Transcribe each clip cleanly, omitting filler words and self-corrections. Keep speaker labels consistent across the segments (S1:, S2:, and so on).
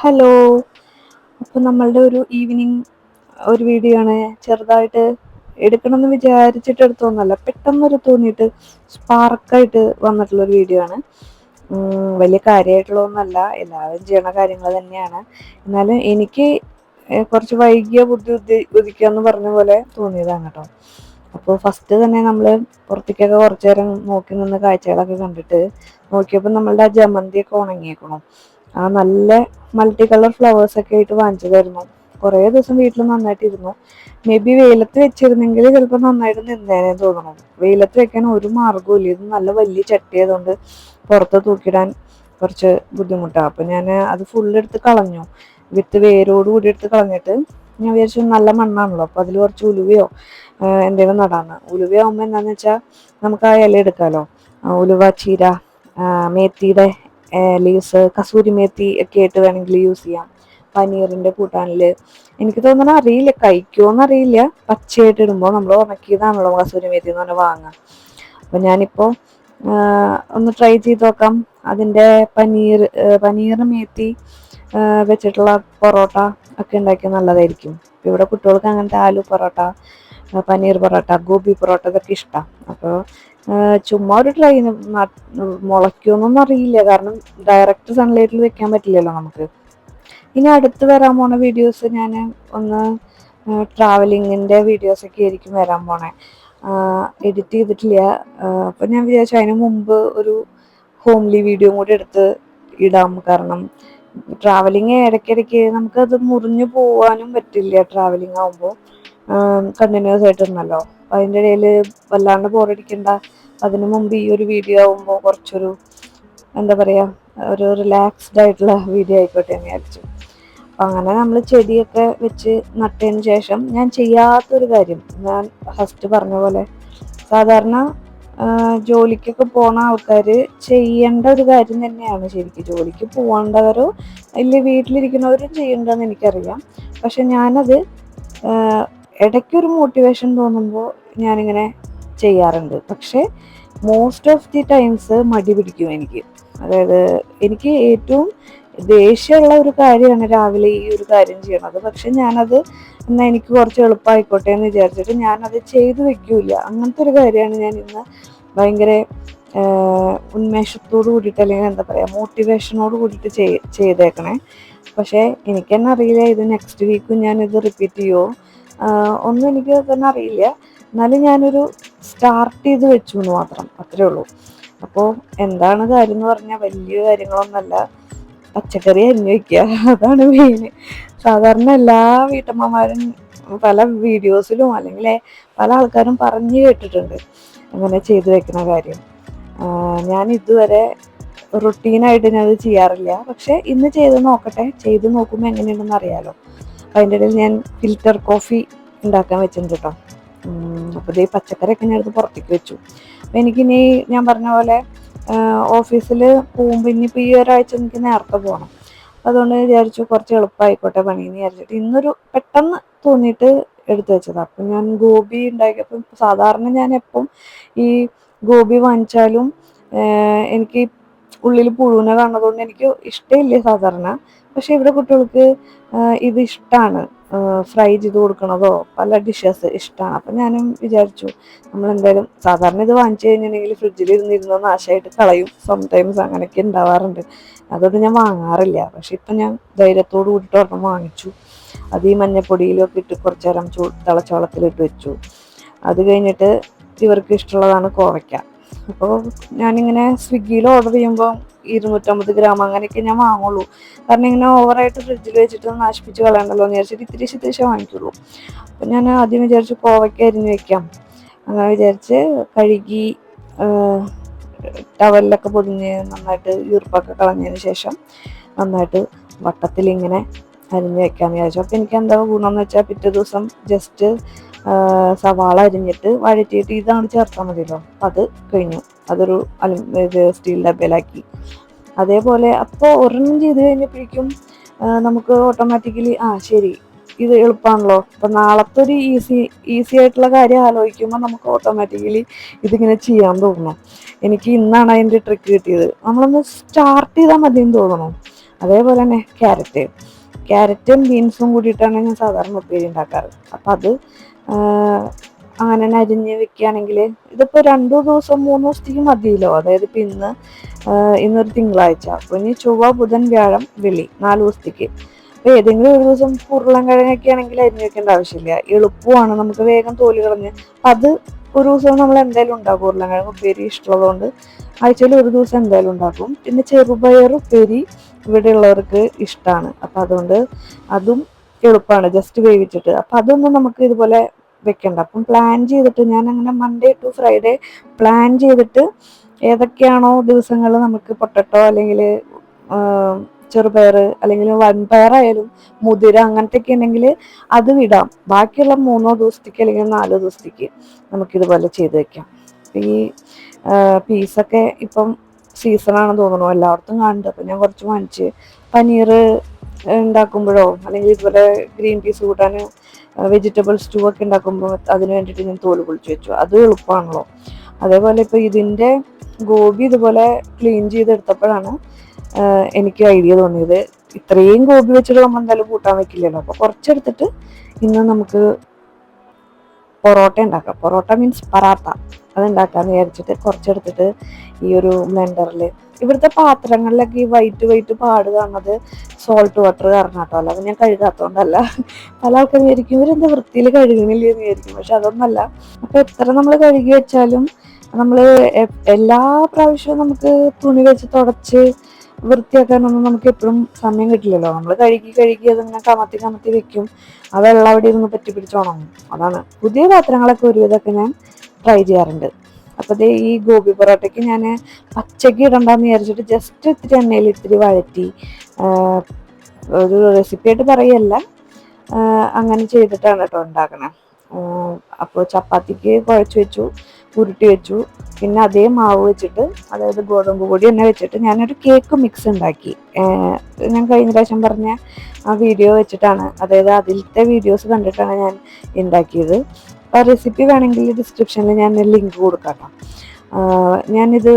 S1: Hello. അപ്പോൾ നമ്മളുടെ ഒരു ഈവനിങ് ഒരു വീഡിയോ ആണ്. ചെറുതായിട്ട് എടുക്കണമെന്ന് വിചാരിച്ചിട്ട് എടുത്തൊന്നുമല്ല, പെട്ടെന്നൊരു തോന്നിയിട്ട് സ്പാർക്കായിട്ട് വന്നിട്ടുള്ളൊരു വീഡിയോ ആണ്. വലിയ കാര്യമായിട്ടുള്ളതൊന്നുമല്ല, എല്ലാവരും ചെയ്യണ കാര്യങ്ങൾ തന്നെയാണ്. എന്നാലും എനിക്ക് കുറച്ച് വൈകിയ ബുദ്ധി ഉദിക്കുക എന്ന് പറഞ്ഞ പോലെ തോന്നിയതാണ് കേട്ടോ. അപ്പോൾ ഫസ്റ്റ് തന്നെ നമ്മൾ പുറത്തേക്കൊക്കെ കുറച്ച് നേരം നോക്കി നിന്ന് കാഴ്ചകളൊക്കെ കണ്ടിട്ട് നോക്കിയപ്പോൾ നമ്മളുടെ ആ ജമന്തിയൊക്കെ ഉണങ്ങിയേക്കണം. ആ നല്ല മൾട്ടി കളർ ഫ്ലവേഴ്സൊക്കെ ആയിട്ട് വാങ്ങിച്ചതായിരുന്നു. കുറേ ദിവസം വീട്ടിൽ നന്നായിട്ടിരുന്നു. മേ ബി വെയിലത്ത് വെച്ചിരുന്നെങ്കിൽ ചിലപ്പോൾ നന്നായിട്ട് നിന്നേനെ തോന്നണം. വെയിലത്ത് വെക്കാൻ ഒരു മാർഗ്ഗവും ഇല്ല. ഇത് നല്ല വലിയ ചട്ടി ആയതുകൊണ്ട് പുറത്ത് തൂക്കിയിടാൻ കുറച്ച് ബുദ്ധിമുട്ടാണ്. അപ്പം ഞാൻ അത് ഫുള്ളെടുത്ത് കളഞ്ഞു. വിത്ത് വേരോട് കൂടി എടുത്ത് കളഞ്ഞിട്ട് ഞാൻ വിചാരിച്ചു നല്ല മണ്ണാണല്ലോ, അപ്പോൾ അതിൽ കുറച്ച് ഉലുവയോ എന്തെങ്കിലും നടാന്ന്. ഉലുവയാകുമ്പോൾ എന്താണെന്ന് വെച്ചാൽ നമുക്ക് ആ ഇല എടുക്കാമല്ലോ. ഉലുവ, ചീര, മേത്തിയുടെ ലീവ്സ്, കസൂരി മേത്തി ഒക്കെ ആയിട്ട് വേണമെങ്കിൽ യൂസ് ചെയ്യാം. പനീറിൻ്റെ കൂട്ടാനിൽ എനിക്ക് തോന്നുന്നത് അറിയില്ല, കഴിക്കുമോയെന്നറിയില്ല, പച്ചയായിട്ട് ഇടുമ്പോൾ നമ്മൾ ഉണക്കിയതാണല്ലോ കസൂരി മേത്തി എന്ന് പറഞ്ഞാൽ വാങ്ങാം. അപ്പം ഞാനിപ്പോൾ ഒന്ന് ട്രൈ ചെയ്ത് നോക്കാം. അതിൻ്റെ പനീർ മേത്തി വെച്ചിട്ടുള്ള പൊറോട്ട ഒക്കെ ഉണ്ടാക്കിയാൽ നല്ലതായിരിക്കും. ഇവിടെ കുട്ടികൾക്ക് അങ്ങനത്തെ ആലു പൊറോട്ട, പനീർ പൊറോട്ട, ഗോബി പൊറോട്ട ഇതൊക്കെ ഇഷ്ടമാണ്. അപ്പോൾ ചുമ്മാ ഒരു ട്രൈ. മുളയ്ക്കുമെന്നൊന്നും അറിയില്ല, കാരണം ഡയറക്റ്റ് സൺലൈറ്റിൽ വെക്കാൻ പറ്റില്ലല്ലോ നമുക്ക്. ഇനി അടുത്ത് വരാൻ പോണ വീഡിയോസ് ഞാൻ ഒന്ന് ട്രാവലിങ്ങിൻ്റെ വീഡിയോസൊക്കെ ആയിരിക്കും വരാൻ പോണേ. എഡിറ്റ് ചെയ്തിട്ടില്ല. അപ്പം ഞാൻ വിചാരിച്ചു അതിന് മുമ്പ് ഒരു ഹോംലി വീഡിയോ കൂടി എടുത്ത് ഇടാം. കാരണം ട്രാവലിങ് ഇടയ്ക്കിടയ്ക്ക് നമുക്കത് മുറിഞ്ഞു പോകാനും പറ്റില്ല. ട്രാവലിംഗ് ആകുമ്പോൾ കണ്ടിന്യൂസ് ആയിട്ടിരുന്നല്ലോ. അതിൻ്റെ ഇടയിൽ വല്ലാണ്ട് ബോറടിക്കണ്ട. അതിനു മുമ്പ് ഈ ഒരു വീഡിയോ ആകുമ്പോൾ കുറച്ചൊരു എന്താ പറയുക, ഒരു റിലാക്സ്ഡ് ആയിട്ടുള്ള വീഡിയോ ആയിക്കോട്ടെ എന്ന് വിചാരിച്ചു. അപ്പം അങ്ങനെ നമ്മൾ ചെടിയൊക്കെ വെച്ച് നട്ടതിന് ശേഷം ഞാൻ ചെയ്യാത്തൊരു കാര്യം, ഞാൻ ഫസ്റ്റ് പറഞ്ഞ പോലെ സാധാരണ ജോലിക്കൊക്കെ പോണ ആൾക്കാർ ചെയ്യേണ്ട ഒരു കാര്യം തന്നെയാണ്. ശരിക്കും ജോലിക്ക് പോകേണ്ടവരോ ഇല്ല വീട്ടിലിരിക്കുന്നവരും ചെയ്യേണ്ടതെന്ന് എനിക്കറിയാം. പക്ഷെ ഞാനത് ഇടയ്ക്കൊരു മോട്ടിവേഷൻ തോന്നുമ്പോൾ ഞാനിങ്ങനെ ചെയ്യാറുണ്ട്. പക്ഷേ മോസ്റ്റ് ഓഫ് ദി ടൈംസ് മടി പിടിക്കും എനിക്ക്. അതായത് എനിക്ക് ഏറ്റവും ദേഷ്യമുള്ള ഒരു കാര്യമാണ് രാവിലെ ഈ ഒരു കാര്യം ചെയ്യണത്. പക്ഷെ ഞാനത് എന്നാൽ എനിക്ക് കുറച്ച് എളുപ്പമായിക്കോട്ടെ എന്ന് വിചാരിച്ചിട്ട് ഞാനത് ചെയ്തു വെക്കൂല. അങ്ങനത്തെ ഒരു കാര്യമാണ് ഞാൻ ഇന്ന് ഭയങ്കര ഉന്മേഷത്തോട് കൂടിയിട്ട്, അല്ലെങ്കിൽ എന്താ പറയുക, മോട്ടിവേഷനോട് കൂടിയിട്ട് ചെയ്തേക്കണേ. പക്ഷേ എനിക്ക് തന്നെ അറിയില്ല ഇത് നെക്സ്റ്റ് വീക്കും ഞാനിത് റിപ്പീറ്റ് ചെയ്യുമോ ഒന്നും എനിക്ക് തന്നെ അറിയില്ല. എന്നാലും ഞാനൊരു സ്റ്റാർട്ട് ചെയ്ത് വെച്ചു എന്ന് മാത്രം, അത്രേ ഉള്ളൂ. അപ്പോൾ എന്താണ് കാര്യം എന്ന് പറഞ്ഞാൽ വലിയ കാര്യങ്ങളൊന്നുമല്ല, പച്ചക്കറി അരിഞ്ഞു വയ്ക്കുക, അതാണ് മെയിൻ. സാധാരണ എല്ലാ വീട്ടമ്മമാരും പല വീഡിയോസിലും അല്ലെങ്കിൽ പല ആൾക്കാരും പറഞ്ഞു കേട്ടിട്ടുണ്ട് അങ്ങനെ ചെയ്തു വെക്കുന്ന കാര്യം. ഞാൻ ഇതുവരെ റുട്ടീനായിട്ട് ഞാനത് ചെയ്യാറില്ല. പക്ഷെ ഇന്ന് ചെയ്ത് നോക്കട്ടെ, ചെയ്ത് നോക്കുമ്പോൾ എങ്ങനെയുണ്ടെന്ന് അറിയാലോ. അതിൻ്റെ ഇടയിൽ ഞാൻ ഫിൽറ്റർ കോഫി ഉണ്ടാക്കാൻ വെച്ചിട്ടുണ്ട് കേട്ടോ. അപ്പോൾ ഇതേ പച്ചക്കറിയൊക്കെ ഞാൻ എടുത്ത് പുറത്തേക്ക് വെച്ചു. അപ്പോൾ എനിക്കിനി ഞാൻ പറഞ്ഞ പോലെ ഓഫീസിൽ പോകുമ്പോൾ ഇനിയിപ്പോൾ ഈ ഒരാഴ്ച എനിക്ക് നേരത്തെ പോകണം. അതുകൊണ്ട് വിചാരിച്ചു കുറച്ച് എളുപ്പമായിക്കോട്ടെ പണിയെന്ന് വിചാരിച്ചിട്ട് ഇന്നൊരു പെട്ടെന്ന് തോന്നിയിട്ട് എടുത്തു വെച്ചതാണ്. അപ്പം ഞാൻ ഗോബി ഉണ്ടാക്കിയപ്പം സാധാരണ ഞാൻ എപ്പം ഈ ഗോബി വാങ്ങിച്ചാലും എനിക്ക് ഉള്ളിൽ പുഴുവിനെ കാണുന്നതുകൊണ്ട് എനിക്ക് ഇഷ്ടമില്ല സാധാരണ. പക്ഷെ ഇവിടെ കുട്ടികൾക്ക് ഇത് ഇഷ്ടമാണ്, ഫ്രൈ ചെയ്ത് കൊടുക്കണതോ പല ഡിഷസ് ഇഷ്ടമാണ്. അപ്പം ഞാനും വിചാരിച്ചു നമ്മളെന്തായാലും സാധാരണ ഇത് വാങ്ങിച്ചു കഴിഞ്ഞിട്ടുണ്ടെങ്കിൽ ഫ്രിഡ്ജിൽ ഇരുന്നിരുന്ന നാശമായിട്ട് കളയും. സംടൈംസ് അങ്ങനെയൊക്കെ ഉണ്ടാവാറുണ്ട്. അതുകൊണ്ട് ഞാൻ വാങ്ങാറില്ല. പക്ഷെ ഇപ്പം ഞാൻ ധൈര്യത്തോട് കൂടിയിട്ട് ഒരെണ്ണം വാങ്ങിച്ചു. അത് ഈ മഞ്ഞപ്പൊടിയിലൊക്കെ ഇട്ട് കുറച്ച് നേരം തിളച്ച വെള്ളത്തിലിട്ട് വെച്ചു. അത് കഴിഞ്ഞിട്ട് ഇവർക്ക് ഇഷ്ടമുള്ളതാണ് കോവയ്ക്ക. അപ്പോൾ ഞാനിങ്ങനെ സ്വിഗ്ഗിയിൽ ഓർഡർ ചെയ്യുമ്പോൾ 250 ഗ്രാം അങ്ങനെയൊക്കെ ഞാൻ വാങ്ങുള്ളൂ. കാരണം ഇങ്ങനെ ഓവറായിട്ട് ഫ്രിഡ്ജിൽ വെച്ചിട്ട് നശിപ്പിച്ച് കളയണ്ടല്ലോ എന്ന് വിചാരിച്ചിട്ട് ഇത്തിരി വാങ്ങിക്കുള്ളൂ. അപ്പം ഞാൻ ആദ്യം വിചാരിച്ചു കോവയ്ക്ക അരിഞ്ഞ് വെക്കാം. അങ്ങനെ വിചാരിച്ച് കഴുകി ടവലിലൊക്കെ പൊതിഞ്ഞ് നന്നായിട്ട് ഈർപ്പൊക്കെ കളഞ്ഞതിന് ശേഷം നന്നായിട്ട് വട്ടത്തിലിങ്ങനെ അരിഞ്ഞ് വെക്കാമെന്ന് വിചാരിച്ചു. അപ്പോൾ എനിക്ക് എന്താ ഗുണമെന്ന് വെച്ചാൽ പിറ്റേ ദിവസം ജസ്റ്റ് സവാള അരിഞ്ഞിട്ട് വഴറ്റിയിട്ട് ഇതാണ് ചേർത്താൽ മതിയല്ലോ. അത് കഴിഞ്ഞു. അതൊരു സ്റ്റീൽ ഡബയിലാക്കി. അതേപോലെ അപ്പോൾ ഒരെണ്ണം ചെയ്ത് കഴിഞ്ഞപ്പോഴേക്കും നമുക്ക് ഓട്ടോമാറ്റിക്കലി ശരി ഇത് എളുപ്പമാണല്ലോ. അപ്പം നാളത്തെ ഒരു ഈസി ആയിട്ടുള്ള കാര്യം ആലോചിക്കുമ്പോൾ നമുക്ക് ഓട്ടോമാറ്റിക്കലി ഇതിങ്ങനെ ചെയ്യാൻ തോന്നുന്നു. എനിക്ക് ഇന്നാണ് അതിൻ്റെ ട്രിക്ക് കിട്ടിയത്. നമ്മളൊന്ന് സ്റ്റാർട്ട് ചെയ്താൽ മതിയെന്ന് തോന്നുന്നു. അതേപോലെ തന്നെ ക്യാരറ്റും ബീൻസും കൂടിയിട്ടാണ് ഞാൻ സാധാരണ ഉപ്പേരി ഉണ്ടാക്കാറ്. അപ്പം അത് അങ്ങനെ തന്നെ അരിഞ്ഞ് വെക്കുകയാണെങ്കിൽ ഇതിപ്പോൾ 2 ദിവസം 3 ദിവസത്തേക്ക് മതിയല്ലോ. അതായത് ഇപ്പം ഇന്നൊരു തിങ്കളാഴ്ച, അപ്പോൾ ഇനി ചൊവ്വ ബുധൻ വ്യാഴം വെള്ളി 4 ദിവസത്തേക്ക്. അപ്പോൾ ഏതെങ്കിലും ഒരു ദിവസം ഉരുളൻകിഴങ്ങൊക്കെ ആണെങ്കിൽ അരിഞ്ഞ് വെക്കേണ്ട ആവശ്യമില്ല, എളുപ്പമാണ്, നമുക്ക് വേഗം തോല് കളഞ്ഞ്. അത് ഒരു ദിവസം നമ്മൾ എന്തായാലും ഉണ്ടാക്കും. ഉരുളൻകിഴങ്ങ് ഉപ്പേരി ഇഷ്ടമുള്ളതുകൊണ്ട് ആഴ്ചയിൽ ഒരു ദിവസം എന്തായാലും ഉണ്ടാക്കും. പിന്നെ ചെറുപയർ ഉപ്പേരി ഇവിടെ ഉള്ളവർക്ക് ഇഷ്ടമാണ്, അപ്പം അതുകൊണ്ട് അതും എളുപ്പമാണ്, ജസ്റ്റ് വേവിച്ചിട്ട്. അപ്പം അതൊന്നും നമുക്ക് ഇതുപോലെ വെക്കണ്ട. അപ്പം പ്ലാൻ ചെയ്തിട്ട് ഞാൻ അങ്ങനെ മൺഡേ ടു ഫ്രൈഡേ പ്ലാൻ ചെയ്തിട്ട് ഏതൊക്കെയാണോ ദിവസങ്ങൾ നമുക്ക് പൊട്ടറ്റോ അല്ലെങ്കിൽ ചെറുപയർ അല്ലെങ്കിൽ വൻപയറായാലും മുതിര അങ്ങനത്തെയൊക്കെ ഉണ്ടെങ്കിൽ അത് വിടാം. ബാക്കിയുള്ള 3 ദിവസത്തേക്ക് അല്ലെങ്കിൽ 4 ദിവസത്തേക്ക് നമുക്കിതുപോലെ ചെയ്ത് വെക്കാം. ഈ പീസൊക്കെ ഇപ്പം സീസണാണെന്ന് തോന്നുന്നു, എല്ലായിടത്തും കാണുന്നുണ്ട്. അപ്പം ഞാൻ കുറച്ച് വാങ്ങിച്ച് പനീർ ഉണ്ടാക്കുമ്പോഴോ അല്ലെങ്കിൽ ഇതുപോലെ ഗ്രീൻ പീസ് കൂട്ടാൻ വെജിറ്റബിൾ സ്റ്റൂ ഒക്കെ ഉണ്ടാക്കുമ്പോൾ അതിന് വേണ്ടിയിട്ട് ഞാൻ തോല് പൊളിച്ച് വെച്ചു. അത് എളുപ്പമാണല്ലോ. അതേപോലെ ഇപ്പോൾ ഇതിൻ്റെ ഗോബി ഇതുപോലെ ക്ലീൻ ചെയ്തെടുത്തപ്പോഴാണ് എനിക്ക് ഐഡിയ തോന്നിയത്, ഇത്രയും ഗോബി വെച്ചിട്ട് നമ്മൾ എന്തായാലും കൂട്ടാൻ വെക്കില്ലല്ലോ. അപ്പോൾ കുറച്ചെടുത്തിട്ട് ഇന്ന് നമുക്ക് പൊറോട്ട ഉണ്ടാക്കാം. പൊറോട്ട മീൻസ് പറാത്ത, അതുണ്ടാക്കാമെന്ന് വിചാരിച്ചിട്ട് കുറച്ചെടുത്തിട്ട് ഈ ഒരു ബ്ലെൻഡറിൽ, ഇവിടുത്തെ പാത്രങ്ങളിലൊക്കെ ഈ വൈറ്റ് പാട് കാണുന്നത് സോൾട്ട് വാട്ടർ കാരണം കേട്ടോ, അല്ലാതെ ഞാൻ കഴുകാത്തതുകൊണ്ടല്ല. പല ആൾക്കാരും വിചാരിക്കും ഇവരെന്താ വൃത്തിയിൽ കഴുകണില്ലേ എന്ന് വിചാരിക്കും, പക്ഷെ അതൊന്നല്ല. അപ്പോൾ എത്ര നമ്മൾ കഴുകി വെച്ചാലും നമ്മൾ എല്ലാ പ്രാവശ്യവും നമുക്ക് തുണി വെച്ച് തുടച്ച് വൃത്തിയാക്കാനൊന്നും നമുക്ക് എപ്പോഴും സമയം കിട്ടില്ലല്ലോ. നമ്മൾ കഴുകി അതിങ്ങനെ കമത്തി വെക്കും, ആ വെള്ളം അവിടെ ഇരുന്ന് പറ്റി പിടിച്ചോണം. അതാണ്. പുതിയ പാത്രങ്ങളൊക്കെ ഒരുവിധമൊക്കെ ഞാൻ ട്രൈ ചെയ്യാറുണ്ട്. അപ്പോൾ ഈ ഗോബി പൊറോട്ടയ്ക്ക് ഞാൻ പച്ചക്ക് ഇടണ്ടെന്ന് വിചാരിച്ചിട്ട് ജസ്റ്റ് ഇത്തിരി എണ്ണയിൽ ഇത്തിരി വഴറ്റി, ഒരു റെസിപ്പി ആയിട്ട് പറയല്ല, അങ്ങനെ ചെയ്തിട്ടാണ് കേട്ടോ ഉണ്ടാക്കണേ. അപ്പോൾ ചപ്പാത്തിക്ക് കുഴച്ച് വെച്ചു, ഉരുട്ടി വെച്ചു. പിന്നെ അതേ മാവ് വെച്ചിട്ട്, അതായത് ഗോതമ്പ് പൊടി തന്നെ വെച്ചിട്ട് ഞാനൊരു കേക്ക് മിക്സ് ഉണ്ടാക്കി. ഞാൻ കഴിഞ്ഞ പ്രാവശ്യം പറഞ്ഞ ആ വീഡിയോ വെച്ചിട്ടാണ്, അതായത് അതിലത്തെ വീഡിയോസ് കണ്ടിട്ടാണ് ഞാൻ ഉണ്ടാക്കിയത്. ആ റെസിപ്പി വേണമെങ്കിൽ ഡിസ്ക്രിപ്ഷനിൽ ഞാൻ ലിങ്ക് കൊടുക്കാം കേട്ടോ. ഞാനിത്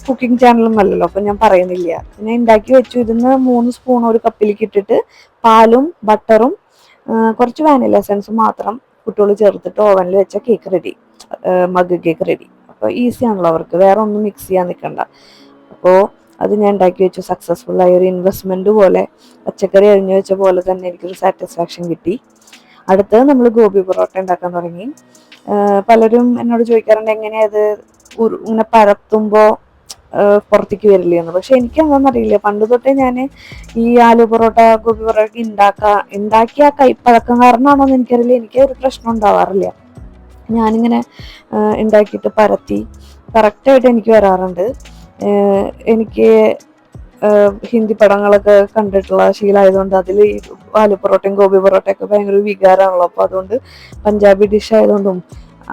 S1: കുക്കിംഗ് ചാനലൊന്നും അല്ലല്ലോ, അപ്പം ഞാൻ പറയുന്നില്ല. ഞാൻ ഉണ്ടാക്കി വെച്ചു. ഇതിന്ന് 3 സ്പൂൺ ഒരു കപ്പിലേക്ക് ഇട്ടിട്ട് പാലും ബട്ടറും കുറച്ച് വാനില എസൻസും മാത്രം കുട്ടികൾ ചേർത്തിട്ട് ഓവനിൽ വെച്ച cake ready, mug cake ready. അപ്പോൾ ഈസി ആണല്ലോ അവർക്ക്, വേറെ ഒന്നും മിക്സ് ചെയ്യാൻ നിൽക്കണ്ട. അപ്പോൾ അത് ഞാൻ ഉണ്ടാക്കി വെച്ചു. സക്സസ്ഫുള്ളായ ഒരു ഇൻവെസ്റ്റ്മെൻറ്റ് പോലെ, പച്ചക്കറി അരിഞ്ഞു വെച്ച പോലെ തന്നെ എനിക്കൊരു സാറ്റിസ്ഫാക്ഷൻ കിട്ടി. അടുത്തത് നമ്മൾ ഗോബി പൊറോട്ട ഉണ്ടാക്കാൻ തുടങ്ങി. പലരും എന്നോട് ചോദിക്കാറുണ്ട് എങ്ങനെയത് ഇങ്ങനെ പരത്തുമ്പോൾ പുറത്തേക്ക് വരില്ല എന്ന്. പക്ഷെ എനിക്ക് എന്താണെന്നറിയില്ല, പണ്ട് തൊട്ടേ ഞാൻ ഈ ആലു പൊറോട്ട ഗോബി പൊറോട്ട ഉണ്ടാക്കിയ കൈപ്പഴക്കം കാരണമാണോന്ന് എനിക്കറിയില്ല, എനിക്ക് ഒരു പ്രശ്നം ഉണ്ടാവാറില്ല. ഞാനിങ്ങനെ ഉണ്ടാക്കിയിട്ട് പരത്തി കറക്റ്റായിട്ട് എനിക്ക് വരാറുണ്ട്. എനിക്ക് ഹിന്ദി പടങ്ങളൊക്കെ കണ്ടിട്ടുള്ള ശീലമായതുകൊണ്ട് അതിൽ ഈ ആലു പൊറോട്ടയും ഗോബി പൊറോട്ടയൊക്കെ ഭയങ്കര വികാരമാണല്ലോ. അപ്പോൾ അതുകൊണ്ട് പഞ്ചാബി ഡിഷ് ആയതുകൊണ്ടും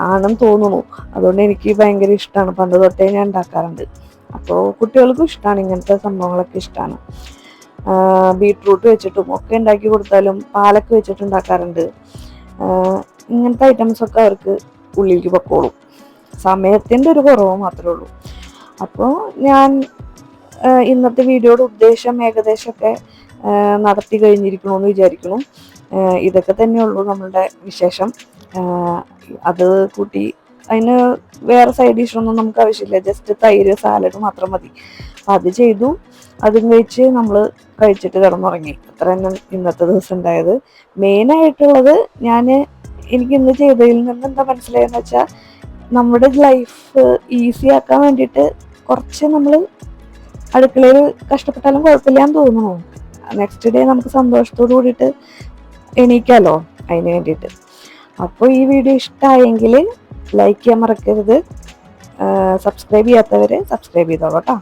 S1: ആണെന്ന് തോന്നുന്നു, അതുകൊണ്ട് എനിക്ക് ഭയങ്കര ഇഷ്ടമാണ്. പണ്ട് തൊട്ടേ ഞാൻ ഉണ്ടാക്കാറുണ്ട്. അപ്പോൾ കുട്ടികൾക്കും ഇഷ്ടമാണ്, ഇങ്ങനത്തെ സംഭവങ്ങളൊക്കെ ഇഷ്ടമാണ്. ബീട്രൂട്ട് വെച്ചിട്ടും ഒക്കെ ഉണ്ടാക്കി കൊടുത്താലും പാലൊക്കെ വെച്ചിട്ട് ഉണ്ടാക്കാറുണ്ട്. ഇങ്ങനത്തെ ഐറ്റംസൊക്കെ അവർക്ക് ഉള്ളിലേക്ക് പൊക്കോളും. സമയത്തിൻ്റെ ഒരു കുറവ് മാത്രമേ ഉള്ളൂ. അപ്പോൾ ഞാൻ ഇന്നത്തെ വീഡിയോയുടെ ഉദ്ദേശം ഏകദേശമൊക്കെ നടത്തി കഴിഞ്ഞിരിക്കണമെന്ന് വിചാരിക്കുന്നു. ഇതൊക്കെ തന്നെയുള്ളൂ നമ്മളുടെ വിശേഷം. അത് കൂട്ടി അതിന് വേറെ സൈഡ് ഡിഷൊന്നും നമുക്ക് ആവശ്യമില്ല, ജസ്റ്റ് തൈര് സാലഡ് മാത്രം മതി. അപ്പം അത് ചെയ്തു, അതും കഴിച്ച് നമ്മൾ കഴിച്ചിട്ട് കിടന്നുറങ്ങി. അത്ര തന്നെ ഇന്നത്തെ ദിവസം ഉണ്ടായത്. മെയിനായിട്ടുള്ളത് എനിക്ക് ഇന്ന് ചെയ്തതിൽ നിന്ന് എന്താ മനസ്സിലായെന്ന് വെച്ചാൽ, നമ്മുടെ ലൈഫ് ഈസി ആക്കാൻ വേണ്ടിയിട്ട് കുറച്ച് നമ്മൾ അടുക്കളയിൽ കഷ്ടപ്പെട്ടാലും കുഴപ്പമില്ലാന്ന് തോന്നുന്നു. നെക്സ്റ്റ് ഡേ നമുക്ക് സന്തോഷത്തോടു കൂടിയിട്ട് എണീക്കാമല്ലോ അതിന് വേണ്ടിയിട്ട്. അപ്പോൾ ഈ വീഡിയോ ഇഷ്ടമായെങ്കിൽ ലൈക്ക് ചെയ്യാൻ മറക്കരുത്. സബ്സ്ക്രൈബ് ചെയ്യാത്തവർ സബ്സ്ക്രൈബ് ചെയ്തോളൂ കേട്ടോ.